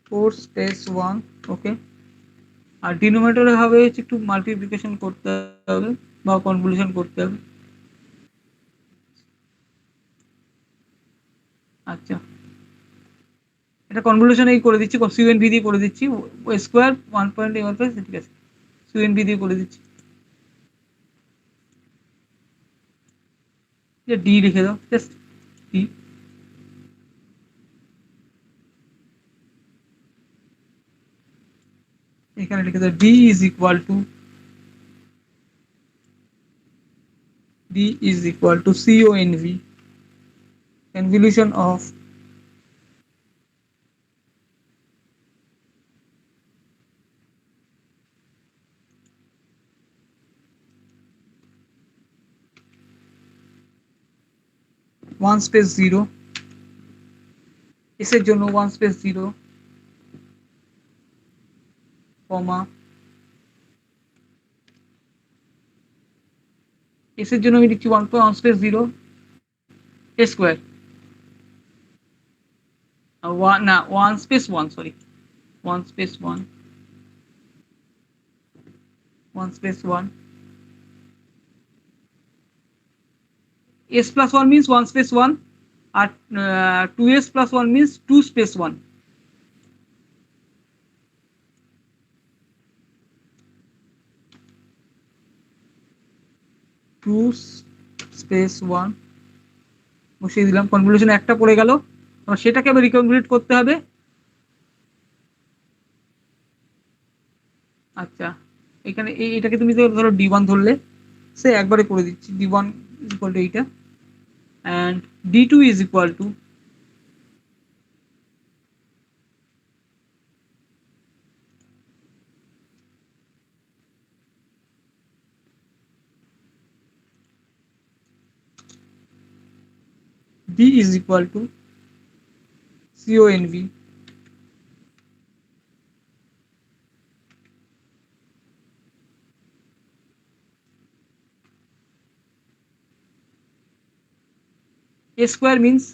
4 স্পেস 1, ওকে। আর ডিনোমিনেটরে হবে হচ্ছে একটু মাল্টিপ্লিকেশন করতে হবে বা কনভলিউশন করতে হবে। আচ্ছা, এটা কনভলিউশন এই করে দিচ্ছি, সিউএনভি দিয়ে করে দিচ্ছি। স্কোয়ার 1.85, ঠিক আছে, সিউএনভি দিয়ে করে দিচ্ছি। ডি লিখে দাও, জাস্ট ডি। এখানে লিখে দাও D is equal two CONV, convolution of one space zero, এসের জন্য 1 স্পেস 0, কমা, এসের জন্য আমি লিখছি 1 স্পেস 0 স্কোয়ার, না 1 space 1, sorry 1 space 1, 1 space 1, s plus 1 means 1 space 1, আর 2s plus 1 means 2 space 1. Two space 1 বসিয়ে দিলাম, কনভলিউশন একটা পড়ে গেল, সেটাকে আবার রিকনভলিউট করতে হবে। আচ্ছা, এখানে এটাকে তুমি ধরো d1 ধরলে, সে একবারে করে দিচ্ছি, d1 ইজ ইকুয়াল টু এইটা, and d2 is equal to d is equal to CONV. A square means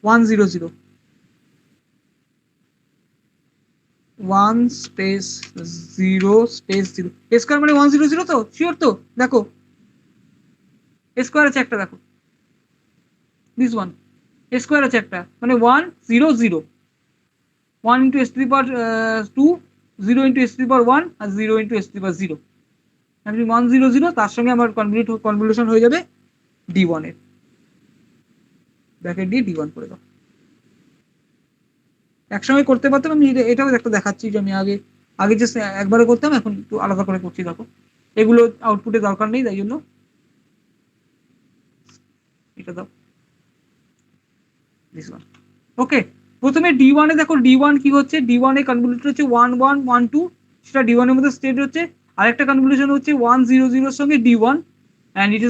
100, 1 space 0 space 0, a square মানে 100 তো, শিওর তো? দেখো a স্কোয়ার আছে একটা, দেখো দিস ওয়ান, a স্কোয়ার আছে একটা, মানে 100, 1 into s to the power 2, 0 into s to the power 1, R 0 into s to the power 0, আমি 100, তার সঙ্গে আমার কনভলিউশন হয়ে যাবে d1 এর, ব্র্যাকেট দিয়ে d1 করে দাও। একসঙ্গে করতে পারতাম, আমি এটাও একটা দেখাচ্ছি যে আমি আগে আগে যে একবারে করতাম, এখন একটু আলাদা করে করছি, দেখো এগুলো আউটপুটে দরকার নেই, তাই জন্য এটা দাও, দিস ওয়ান, ওকে। প্রথমে d1 এ দেখো d1 কি হচ্ছে, d1 এ কনভলিউশন হচ্ছে 1 1 1 2, সেটা d1 এর মধ্যে স্টেট হচ্ছে। আরেকটা কনভলিউশন হচ্ছে 1 0 0 এর সঙ্গে d1, and it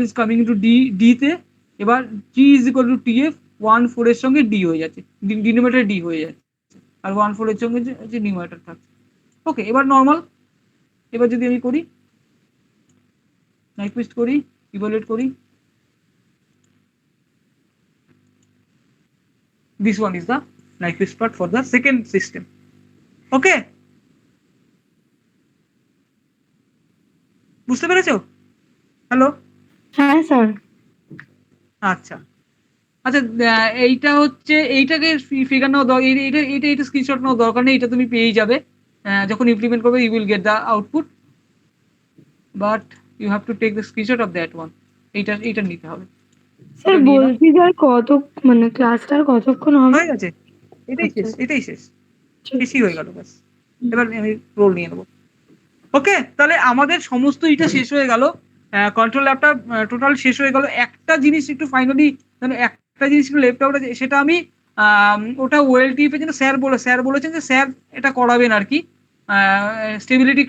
is coming to d তে। এবার g is equal to tf, 1 4 এর সঙ্গে d হয়ে যাচ্ছে, ডিনোমিনেটর d হয়ে যাচ্ছে, আর 1 4 এর সঙ্গে যে নিউমারেটর থাকছে, ওকে। এবার নর্মাল, এবার যদি আমি করি নাইকুইস্ট করি, ইভালুয়েট করি, this one is the Nyquist plot for the second system, okay? বুঝতে পেরেছো? হ্যালো? হ্যাঁ স্যার। আচ্ছা আচ্ছা, এইটা হচ্ছে, এইটাকে ফিগার নেওয়া, এইটা স্ক্রিনশট নেওয়া দরকার নেই, এটা তুমি পেয়ে যাবে যখন ইমপ্লিমেন্ট করবে, you will get the output, but you have to take the screenshot of that one. এইটা নিতে হবে। স্যার বলছি স্যার কত, মানে ক্লাসটা কতক্ষণ হবে? হয়ে গেছে, এটাই শেষ, এটাই শেষ, বেশি হয়ে গেল, ব্যাস। এবার আমি রোল নিয়ে নেবো, ওকে। তাহলে আমাদের সমস্ত এটা শেষ হয়ে গেল। কন্ট্রোল ল্যাবটা টোটাল শেষ হয়ে গেল। একটা জিনিস একটু ফাইনালি একটা জিনিস একটু লেফট আউট আছে, সেটা আমি ওটা ওয়েলটিএফ এর জন্য স্যার বলেছেন যে স্যার এটা করাবেন আর কি, স্টেবিলিটি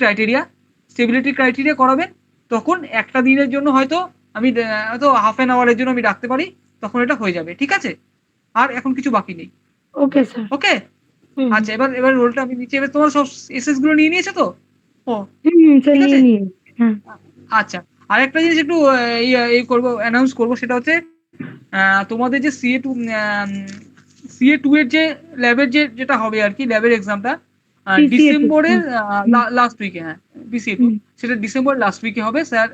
ক্রাইটেরিয়া করাবেন। তখন একটা দিনের জন্য হয়তো আমি হয়তো হাফ অ্যান আওয়ারের জন্য আমি রাখতে পারি, তখন এটা হয়ে যাবে। ঠিক আছে, আর এখন কিছু বাকি নেই। Okay sir. ওকে, আচ্ছা এবার রোলটা আমি নিচে, এবার তোমার সব এসএস গুলো নিয়ে নিয়েছো তো? ও স্যার ঠিক আছে। নিয়ে হ্যাঁ। আচ্ছা, আরেকটা জিনিস একটু এই করবো, অ্যানাউন্স করবো, সেটা হচ্ছে তোমাদের যে CA2 এর যে ল্যাবের যেটা হবে আর কি, ল্যাবের এক্সামটা ডিসেম্বরের লাস্ট উইকে, হ্যাঁ BCA2, সেটা ডিসেম্বর লাস্ট উইকে হবে। স্যার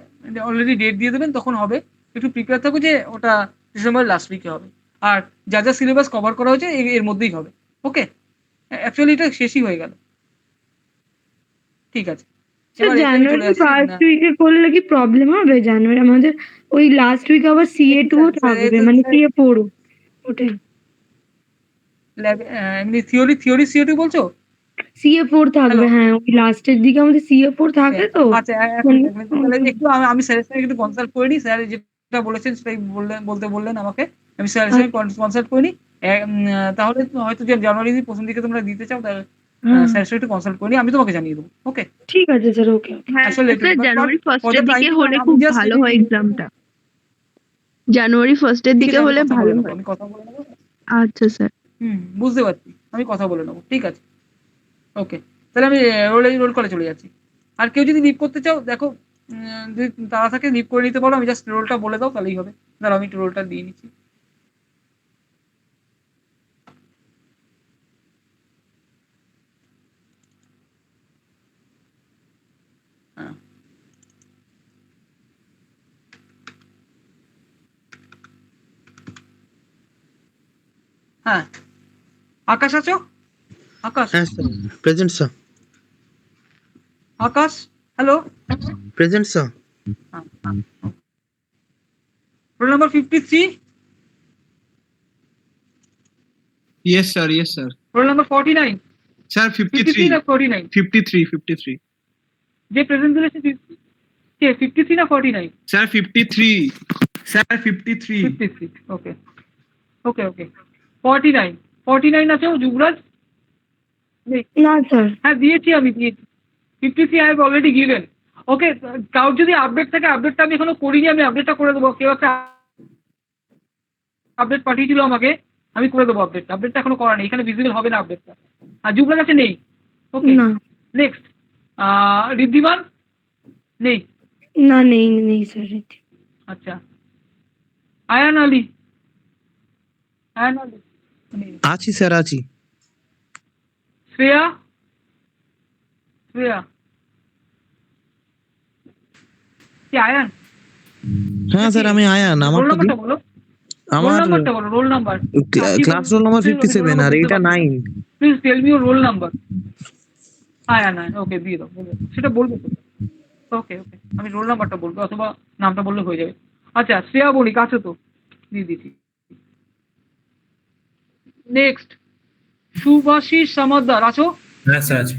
অলরেডি ডেট দিয়ে দেবেন, তখন হবে। একটু প্রিপেয়ার থাকো যে ওটা ডিসেম্বর লাস্ট উইকে হবে। আর যা সিলেবাস কভার করা হয়েছে এর মধ্যেই হবে। ওকে, অ্যাকচুয়ালি এটা শেষই হয়ে গেল। ঠিক আছে, স্যার এবার এখানে চলে জানুয়ারি আসি। ফার্স্ট উইকে করলে কি প্রবলেম হবে? জানুয়ারি আমাদের ওই লাস্ট উইকে আবার CA2 ও থাকবে, মানে CA4 ওটাই। এমনি থিওরি CA2 বলছো? CA4 থাকবে, হ্যাঁ ওই লাস্টের দিকে আমাদের CA4 থাকে তো। আচ্ছা, তাহলে একটু আমি স্যারের সঙ্গে একটু কনসাল্ট করে নিই। স্যার যেটা বলেছেন সেটাই বললেন আমাকে, আমি স্যারের সঙ্গে কনসাল্ট করে নিই। তাহলে হয়তো যে জানুয়ারির প্রথম দিকে তোমরা দিতে চাও, তাহলে স্যারের সঙ্গে একটু কনসাল্ট করে নিই, আমি তোমাকে জানিয়ে দেবো। ওকে, ঠিক আছে স্যার। ওকে হ্যাঁ আসলে স্যার, জানুয়ারি ফার্স্টের দিকে হলে খুব ভালো হয় এক্সামটা। জানুয়ারি ফার্স্টের দিকে হলে ভালো হয়। আমি কথা বলে নেবো। আচ্ছা স্যার। বুঝতে পারছি, আমি কথা বলে নেবো। ঠিক আছে, ওকে, তাহলে আমি রোল কলে চলে যাচ্ছি। আর কেউ যদি লিভ করতে চাও, দেখো যদি তারা থাকে লিভ করে নিতে পারো, আমি জাস্ট রোলটা বলে দাও তাহলেই হবে। দাঁড়াও আমি একটু রোলটা দিয়ে নিচ্ছি। হ্যাঁ, হ্যাঁ, আকাশ আছো? আকাশ? হ্যাঁ sir, present sir. Akash, hello. Present sir. Roll number 53, Yes, sir. Yes, sir. Roll number 49, Sir, 53 না 49? 53. যে প্রেজেন্ট দিয়েছে 53 না 49? Sir, 53. Sir, 53. 53, ওকে ওকে ওকে। 49 আছো যুবরাজ? না স্যার। হ্যাঁ দিয়েছি, আমি দিয়েছি। 53 আই হ্যাভ অলরেডি গিভেন। ওকে, কারোর যদি আপডেট থাকে, আপডেটটা আমি এখনো করিনি, আমি আপডেটটা করে দেবো। কেউ একটা আপডেট পাঠিয়েছিল আমাকে, আমি করে দেবো আপডেটটা এখনো করা নেই, এখানে ভিজিবল হবে না আপডেটটা। আর যুবরাজ কাছে নেই। ওকে, না নেক্সট ঋদ্ধিমান নেই। না, নেই স্যার। আচ্ছা, আয়ান আলী নেই। আছি স্যার, আছি। শ্রেয়া কি আয়ান? হ্যাঁ স্যার, আমি আয়ান। রোল আমারটা নাম্বারটা বলো, আমার roll number. Class roll number 57 আর এটা 9। Please tell me your roll number. Ayan, okay দিয়ে দাও, সেটা বলবো তো। ওকে, আমি রোল নাম্বারটা বলবো, অথবা নামটা বললে হয়ে যাবে। আচ্ছা, শ্রেয়া বণিক আছো তো? দিয়ে দিচ্ছি। নেক্সট সুভাষিস সমাদ্দার আছো? হ্যাঁ স্যার আছে।